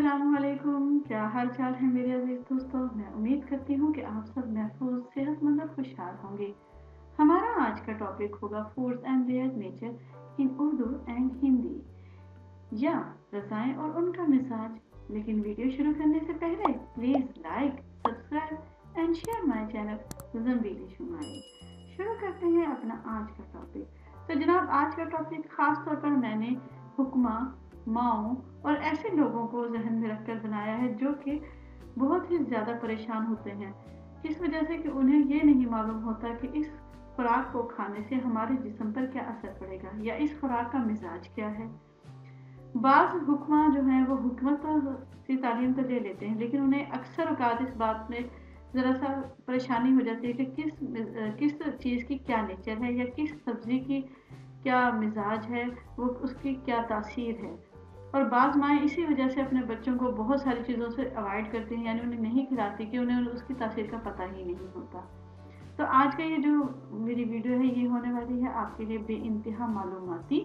अस्सलामुअलैकुम, क्या हाल चाल है मेरे अजीज दोस्तों। मैं उम्मीद करती हूँ कि आप सब महफूज, सेहतमंद और खुशहाल होंगे। हमारा आज का टॉपिक होगा foods and their nature in Urdu and Hindi, या रज़ाएं और उनका मिजाज। लेकिन वीडियो शुरू करने से पहले please like, subscribe and share my channel जंबीली शुमारी। शुरू करते हैं अपना आज का टॉपिक। तो जनाब, आज का टॉपिक खास तौर पर मैंने हुक्मा, माओ और ऐसे लोगों को जहन में रखकर बनाया है जो कि बहुत ही ज़्यादा परेशान होते हैं, इस वजह से कि उन्हें ये नहीं मालूम होता कि इस खुराक को खाने से हमारे जिस्म पर क्या असर पड़ेगा या इस खुराक का मिजाज क्या है। बाज़ हुक्मा जो हैं वो हुकूमत की तालीम तो ले लेते हैं, लेकिन उन्हें अक्सर औकात इस बात में ज़रा सा परेशानी हो जाती है कि किस चीज़ की क्या नेचर है या किस सब्ज़ी की क्या मिजाज है, वो उसकी क्या तासीर है। और बाज़ माएँ इसी वजह से अपने बच्चों को बहुत सारी चीज़ों से अवॉइड करती हैं, यानी उन्हें नहीं खिलाती कि उन्हें उसकी तासीर का पता ही नहीं होता। तो आज का ये जो मेरी वीडियो है ये होने वाली है आपके लिए बेइंतहा मालूमाती।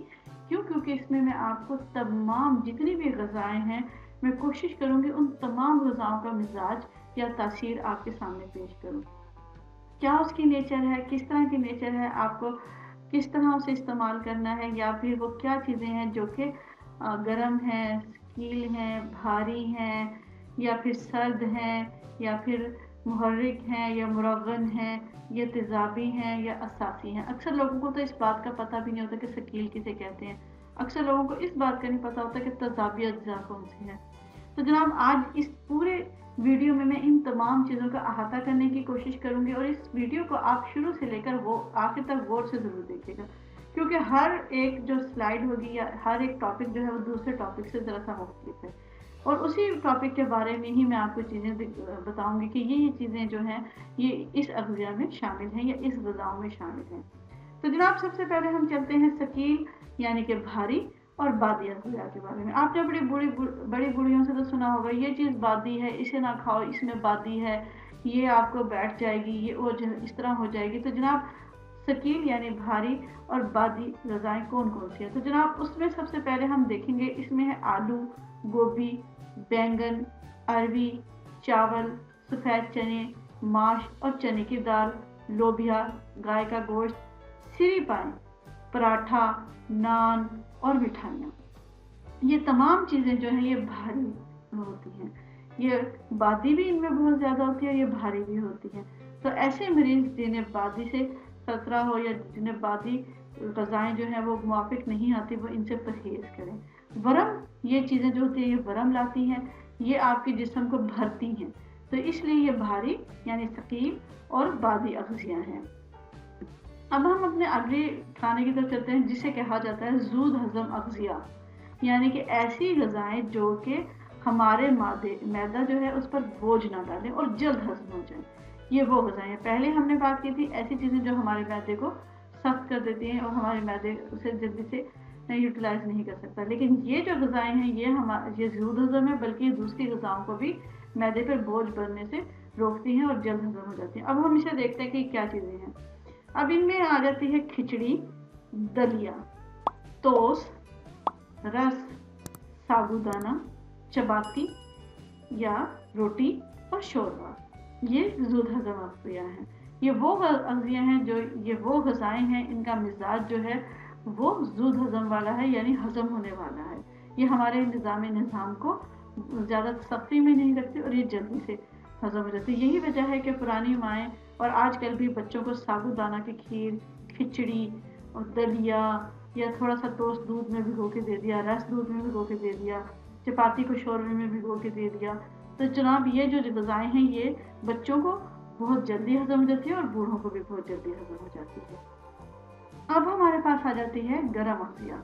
क्यों? क्योंकि इसमें मैं आपको तमाम जितनी भी ग़िज़ाएँ हैं, मैं कोशिश करूँगी उन तमाम ग़िज़ाओं का मिजाज या तासीर आपके सामने पेश करूँ। क्या उसकी नेचर है, किस तरह की नेचर है, आपको किस तरह उसे इस्तेमाल करना है, या फिर वो क्या चीज़ें हैं जो कि गर्म हैं, कील हैं, भारी हैं, या फिर सर्द हैं, या फिर मुहर्रिक हैं, या मुरगन हैं, या तेज़ाबी हैं, या असासी हैं। अक्सर लोगों को तो इस बात का पता भी नहीं होता कि शकील किसे कहते हैं। अक्सर लोगों को इस बात का नहीं पता होता कि तेज़ाबी अज्जा कौन सी है। तो जनाब, आज इस पूरे वीडियो में मैं इन तमाम चीज़ों का अहाता करने की कोशिश करूंगी, और इस वीडियो को आप शुरू से लेकर वो आखिर तक गौर से ज़रूर देखिएगा, क्योंकि हर एक जो स्लाइड होगी या हर एक टॉपिक जो है वो दूसरे टॉपिक से ज़रा सा मुख्तलिफ है, और उसी टॉपिक के बारे में ही मैं आपको चीज़ें बताऊंगी कि ये चीज़ें जो हैं ये इस अग़ज़िया में शामिल हैं या इस ग़िज़ाओं में शामिल हैं। तो जनाब, सबसे पहले हम चलते हैं सकील यानी कि भारी और बादी अज़िया के बारे में। आपने बड़ी बूढ़ियों से तो सुना होगा ये चीज़ बादी है, इसे ना खाओ, इसमें बादी है, ये आपको बैठ जाएगी, ये वो इस तरह हो जाएगी। तो जनाब, सकील यानी भारी और बादी ग़िज़ाएं कौन कौन सी हैं? तो जनाब, उसमें सबसे पहले हम देखेंगे, इसमें है आलू, गोभी, बैंगन, अरवी, चावल, सफ़ेद चने, माश और चने की दाल, लोबिया, गाय का गोश्त, सिरी पाए, पराठा, नान और मिठाइयाँ। ये तमाम चीज़ें जो हैं ये भारी होती हैं। ये बादी भी इनमें बहुत ज़्यादा होती है और ये भारी भी होती है। तो ऐसे मरीज़ जिन्हें बादी से खतरा हो या जिन्हें बादी ग़िज़ाएँ जो हैं वो मुवाफ़िक नहीं आती, वो इनसे परहेज़ करें। वरम, ये चीज़ें जो होती हैं ये वरम लाती हैं, ये आपके जिस्म को भरती हैं, तो इसलिए ये भारी यानी सकील और बादी अग़ज़िया हैं। अब हम अपने अगले खाने की तरफ चलते हैं, जिसे कहा जाता है ज़ूद हज़म अग़ज़िया, यानी कि ऐसी ग़िज़ाएँ जो कि हमारे मैदा जो है उस पर बोझ ना डालें और जल्द हज़म हो जाए। ये वो ग़िज़ाएँ हैं। पहले हमने बात की थी ऐसी चीज़ें जो हमारे मैदे को सख्त कर देती हैं और हमारे मैदे उसे जल्दी से यूटिलाइज़ नहीं कर सकता। लेकिन ये जो ग़िज़ाएँ हैं ये ज़ूद हज़म है, बल्कि दूसरी ग़िज़ाओं को भी मैदे पर बोझ बनने से रोकती हैं और जल्द हज़म हो जाती हैं। अब हम इसे देखते हैं कि क्या चीज़ें हैं। अब इनमें आ जाती है खिचड़ी, दलिया, टोस्ट, रस, साबूदाना, चपाती या रोटी और शोरबा। ये ज़ूद हज़म अग़ज़िया हैं। ये वो अग़ज़िया हैं जो ये वो ग़िज़ाएँ हैं, इनका मिजाज जो है वो ज़ूद हज़म वाला है, यानी हज़म होने वाला है। ये हमारे निज़ाम को ज़्यादा सख्ती में नहीं रखती और ये जल्दी से हज़म हो जाती है। यही वजह है कि पुरानी माएँ और आजकल भी बच्चों को साबूदाना की खीर, खिचड़ी और दलिया या थोड़ा सा टोस्ट दूध में भिगो के दे दिया, रस दूध में भिगो के दे दिया, चपाती को शोरबे में भिगो के दे दिया। तो जनाब, ये जो ग़िज़ाएँ हैं ये बच्चों को बहुत जल्दी हज़म हो जाती है और बूढ़ों को भी बहुत जल्दी हज़म हो जाती है। अब हमारे पास आ जाती है गरम अग़ज़िया।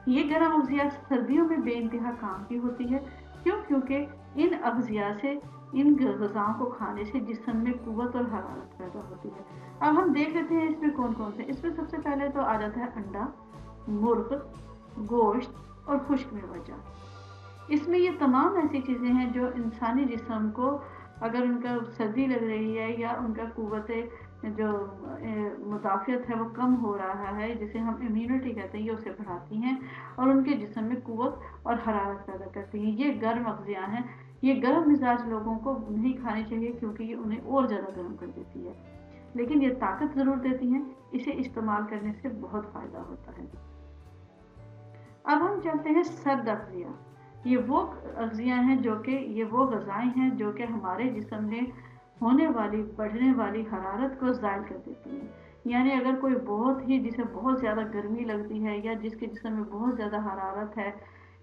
ये गरम अग़ज़िया सर्दियों में बेइंतहा काम की होती है। क्यों? क्योंकि इन अग़ज़िया से, इन ग़िज़ाओं को खाने से जिस्म में क़ुव्वत और हरारत पैदा होती है। अब हम देख लेते हैं इसमें कौन कौन से। इसमें सबसे पहले तो आ जाता है अंडा, मुर्ग़, गोश्त और खुश्क मेवा जात। इसमें ये तमाम ऐसी चीज़ें हैं जो इंसानी जिस्म को अगर उनका सर्दी लग रही है या उनका कुव्वत जो मुदाफ़ियत है वो कम हो रहा है, जिसे हम इम्यूनिटी कहते हैं, ये उसे बढ़ाती हैं और उनके जिस्म में कुव्वत और हरारत पैदा करती हैं। ये गर्म अग़ज़िया हैं, ये गर्म मिजाज लोगों को नहीं खानी चाहिए क्योंकि ये उन्हें और ज़्यादा गर्म कर देती है, लेकिन ये ताकत ज़रूर देती हैं। इसे इस्तेमाल करने से बहुत फ़ायदा होता है। अब हम चलते हैं सर्द अग़ज़िया। ये वो अग़ज़िया हैं जो कि ये वो ग़िज़ाएँ हैं जो कि हमारे जिस्म में होने वाली बढ़ने वाली हरारत को ज़ायल कर देती हैं। यानी अगर कोई जिसे बहुत ज़्यादा गर्मी लगती है या जिसके जिस्म में बहुत ज़्यादा हरारत है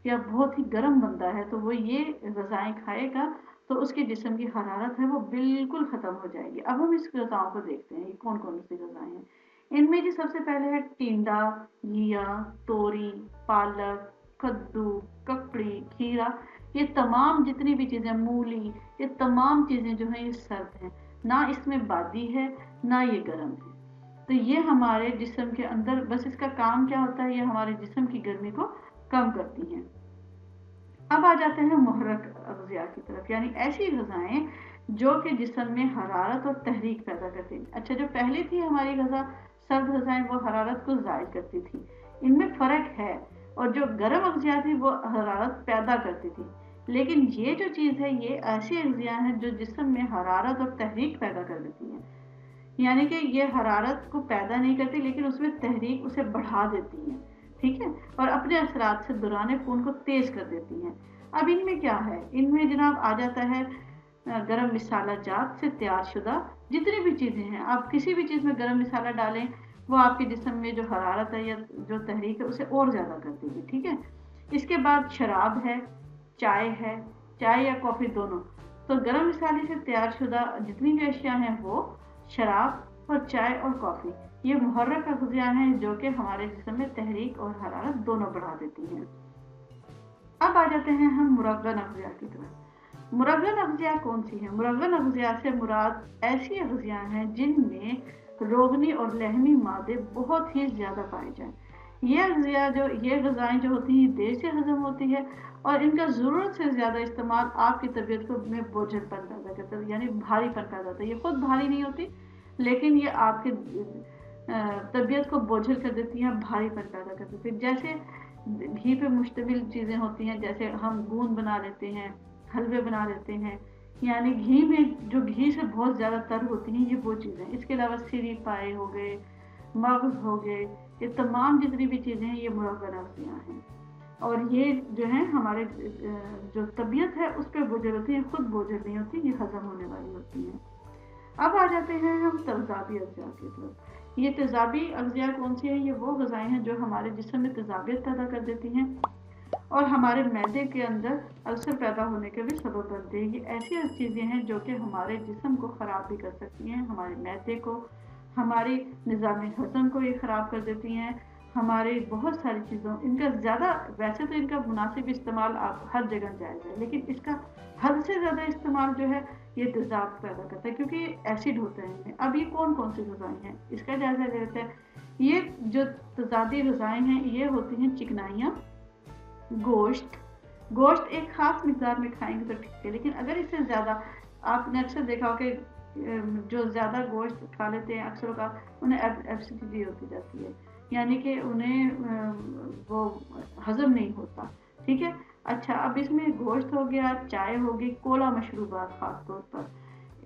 या बहुत ही गर्म बंदा है, तो वो ये ग़िज़ाएँ खाएगा तो उसके जिस्म की हरारत है वो बिल्कुल ख़त्म हो जाएगी। अब हम इस ग़िज़ाओं को देखते हैं, ये कौन-कौन सी ग़िज़ाएँ हैं। इनमें जी सबसे पहले है टिंडा, घिया, तोरी, पालक, कद्दू, ककड़ी, खीरा। ये तमाम जितनी भी चीज़ें, मूली, ये तमाम चीज़ें जो हैं ये सर्द हैं। ना इसमें बादी है, ना ये गर्म है। तो ये हमारे जिस्म के अंदर बस इसका काम क्या होता है, ये हमारे जिस्म की गर्मी को कम करती हैं। अब आ जाते हैं मुहर्रक अग़ज़िया की तरफ, यानी ऐसी ग़िज़ाएँ जो कि जिस्म में हरारत और तहरीक पैदा करती हैं। अच्छा, जो पहली थी हमारी ग़िज़ा सर्द ग़िज़ाएँ, वो हरारत को ज़ायल करती थी, इनमें फ़र्क है। और जो गर्म अग़ज़िया थी वो हरारत पैदा करती थी। लेकिन ये जो चीज़ है, ये ऐसी अग़ज़िया हैं जो जिस्म में हरारत और तहरीक पैदा कर देती हैं। यानी कि ये हरारत को पैदा नहीं करती लेकिन उसमें तहरीक उसे बढ़ा देती हैं, ठीक है, और अपने असरात से दौरान खून को तेज़ कर देती हैं। अब इनमें क्या है, इनमें जनाब आ जाता है गरम मसाला जात से तैयार शुदा जितनी भी चीज़ें हैं। आप किसी भी चीज़ में गरम मसाला डालें, वो आपके जिस्म में जो हरारत है या जो तहरीक है उसे और ज़्यादा कर देगी, ठीक है। इसके बाद शराब है, चाय या कॉफ़ी दोनों। तो गरम मसाले से तैयार शुदा जितनी भी अशिया हैं वो शराब और चाय और कॉफ़ी, ये मुहर्रक अग़ज़िया हैं जो कि हमारे जिस्म में तहरीक और हरारत दोनों बढ़ा देती हैं। अब आ जाते हैं हम मुरग्गन अग़ज़िया की तरफ। मुरग्गन अग़ज़िया कौन सी है? मुरग्गन अग़ज़िया से मुराद ऐसी अग़ज़िया हैं जिनमें रोगनी और लहमी मादे बहुत ही ज़्यादा पाए जाएँ। ये ग़िज़ाएँ जो होती हैं देर से हज़म होती है और इनका ज़रूरत से ज़्यादा इस्तेमाल आपकी तबीयत को में बोझलपन पैदा करता है, यानी भारीपन पैदा होता है। ये खुद भारी नहीं होती लेकिन ये आपके तबीयत को बोझल कर देती हैं, भारीपन पैदा कर देती हैं। जैसे घी पे मुश्तमिल चीज़ें होती हैं, जैसे हम गूंद बना लेते हैं, हलवे बना लेते हैं, यानी घी में जो घी से बहुत ज़्यादा तर होती हैं, ये वो चीज़ें। इसके अलावा सिरी पाए हो गए, मगज़ हो गए, ये तमाम जितनी भी चीज़ें हैं ये मुरग्गन अग़ज़िया हैं और ये जो है हमारे जो तबीयत है उस पर बोझल होती है, खुद बोझल नहीं होती, ये हज़म होने वाली होती हैं। अब आ जाते हैं हम तेज़ाबी अज़िया की तरफ। ये तेज़ाबी अज़िया कौन सी है? ये वो ग़िज़ाएँ हैं जो हमारे जिस्म में तेज़ाबियत पैदा कर देती हैं और हमारे मैदे के अंदर अल्सर पैदा होने के भी सबब बनते हैं। ये ऐसी चीज़ें हैं जो कि हमारे जिस्म को ख़राब भी कर सकती हैं, हमारे मैदे को, हमारे निज़ाम हज़म को ये ख़राब कर देती हैं, हमारे बहुत सारी चीज़ों इनका ज़्यादा, वैसे तो इनका मुनासिब इस्तेमाल आप हर जगह जायज़ है, लेकिन इसका हद से ज़्यादा इस्तेमाल जो है ये तेज़ाब पैदा करता है क्योंकि एसिड होता है इनमें। अब ये कौन-कौन सी ग़िज़ाएँ हैं, इसका जायज़ा ले लेते हैं। ये जो तेज़ाबी ग़िज़ाएँ हैं ये होती हैं चिकनाइयाँ, गोश्त एक ख़ास मिक़दार में खाएँगे तो ठीक है, लेकिन अगर इससे ज़्यादा, आपने अक्सर देखा हो कि जो ज़्यादा गोश्त खा लेते हैं अक्सर का उन्हें एसिडिटी होती जाती है, यानी कि उन्हें वो हज़म नहीं होता, ठीक है। अच्छा, अब इसमें गोश्त हो गया, चाय होगी, कोला मशरूबात ख़ास तौर पर।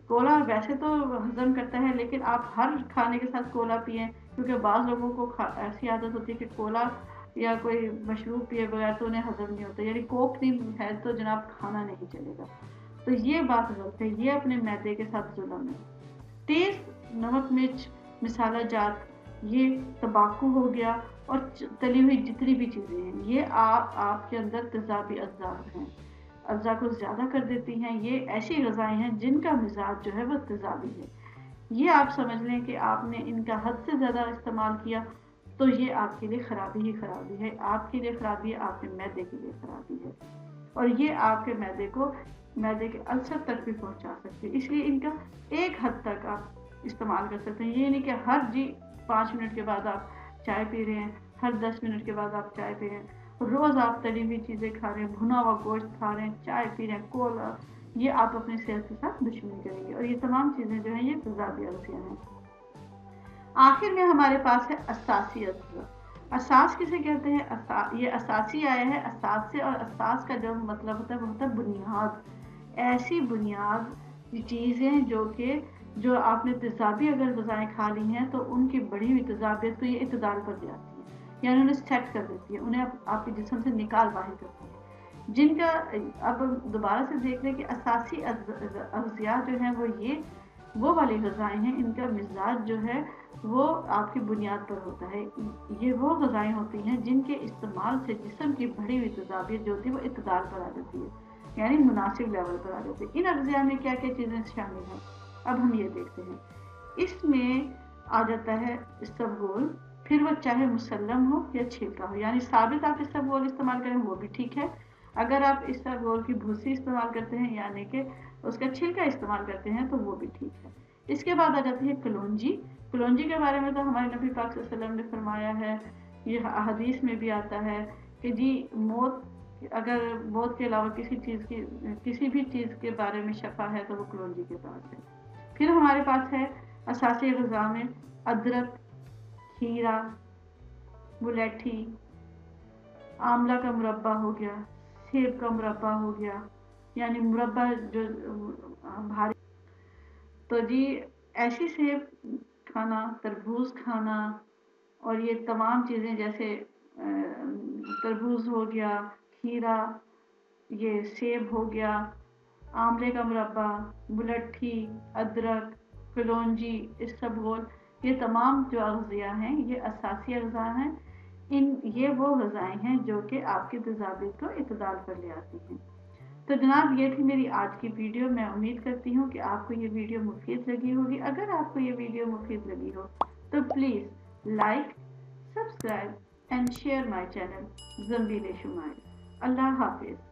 कोला वैसे तो हज़म करता है लेकिन आप हर खाने के साथ कोला पिएँ क्योंकि बाज़ लोगों को ऐसी आदत होती है कि कोला या कोई मशरूब पिए बगैर तो उन्हें हज़म नहीं होता, यानी कोक नहीं है तो जनाब खाना नहीं चलेगा। तो ये बात गलत है, ये अपने मैदे के साथ जुल्म है। तेज़ नमक, मिर्च, मसाला जात, ये तंबाकू हो गया और तली हुई जितनी भी चीज़ें हैं, ये आपके अंदर तेज़ाबी अज़्ज़ा को ज़्यादा कर देती हैं। ये ऐसी ग़िज़ाएँ हैं जिनका मिज़ाज जो है वो तेज़ाबी है। ये आप समझ लें कि आपने इनका हद से ज़्यादा इस्तेमाल किया तो ये आपके लिए ख़राबी ही ख़राबी है, आपके लिए ख़राबी है, आपके मैदे के लिए ख़राबी है और ये आपके मैदे के अल्सर तक भी पहुंचा सकती है। इसलिए इनका एक हद तक आप इस्तेमाल कर सकते हैं। ये नहीं कि हर 5 मिनट के बाद आप चाय पी रहे हैं, हर 10 मिनट के बाद आप चाय पी रहे हैं, रोज़ आप तली हुई चीज़ें खा रहे हैं, भुना हुआ गोश्त खा रहे हैं, चाय पी रहे हैं, कोला, ये आप अपनी सेहत के साथ दुश्मनी करेंगे। और ये तमाम चीज़ें जो हैं ये तेज़ाबी अग़ज़िया हैं। आखिर में हमारे पास है असासी अज़्ज़ा। असास किसे कहते हैं? ये असासी आया है असास से, और असास का जो मतलब होता है वो होता है बुनियाद। ऐसी बुनियाद चीज़ें जो आपने तेज़ाबी अगर ग़िज़ाएँ खा ली हैं तो उनकी बढ़ी हुई तेज़ाबियत को ये इत्तदाल पर ले आती है, यानी उन्हें सेट कर देती है, उन्हें आपके जिस्म से निकाल बाहर करती है। जिनका अब दोबारा से देख लें कि असासी अग़ज़िया जो हैं वो वाली ग़िज़ाएँ हैं, इनका मिज़ाज जो है वो आपकी बुनियाद पर होता है। ये वो ग़िज़ाएँ होती हैं जिनके इस्तेमाल से जिस्म की बढ़ी हुई तेज़ाबियत जो होती है वो इत्तदाल पर आ जाती है, यानी मुनासिब लेवल पर आ जाती है। इन अग़ज़िया में क्या-क्या चीज़ें शामिल हैं, अब हम ये देखते हैं। इसमें आ जाता है इसबगोल, फिर वो चाहे मुसल्लम हो या छिलका हो, यानी साबित आप इसबगोल इस्तेमाल करें वो भी ठीक है। अगर आप इसबगोल की भूसी इस्तेमाल करते हैं यानी कि उसका छिलका इस्तेमाल करते हैं तो वो भी ठीक है। इसके बाद आ जाती है कलौंजी। कलौंजी के बारे में तो हमारे नबी पाक सल्लल्लाहु अलैहि वसल्लम ने फरमाया है, ये हदीस में भी आता है कि जी अगर मौत के अलावा किसी भी चीज़ के बारे में शफ़ा है तो वो कलौंजी के पास है। फिर हमारे पास है असासी ग़िज़ा में अदरक, खीरा, मुलैठी, आंवला का मुरब्बा हो गया, सेब का मुरब्बा हो गया, यानी मुरब्बा जो भारी। तो जी ऐसी सेब खाना, तरबूज खाना और ये तमाम चीज़ें जैसे तरबूज हो गया, खीरा, ये सेब हो गया, आंवले का मुरब्बा, मुलट्ठी, अदरक, कलौंजी, इसबगोल, ये तमाम जो अग़ज़िया हैं ये असासी अग़ज़ा हैं। ये वो ग़िज़ाएँ हैं जो कि आपकी तेज़ाबियत को इत्तदाल पर ले आती हैं। तो जनाब ये थी मेरी आज की वीडियो। मैं उम्मीद करती हूँ कि आपको ये वीडियो मुफीद लगी होगी। अगर आपको ये वीडियो मुफीद लगी हो तो please like, subscribe and share my channel ज़ंबील शुमाइल। अल्लाह हाफ़िज़।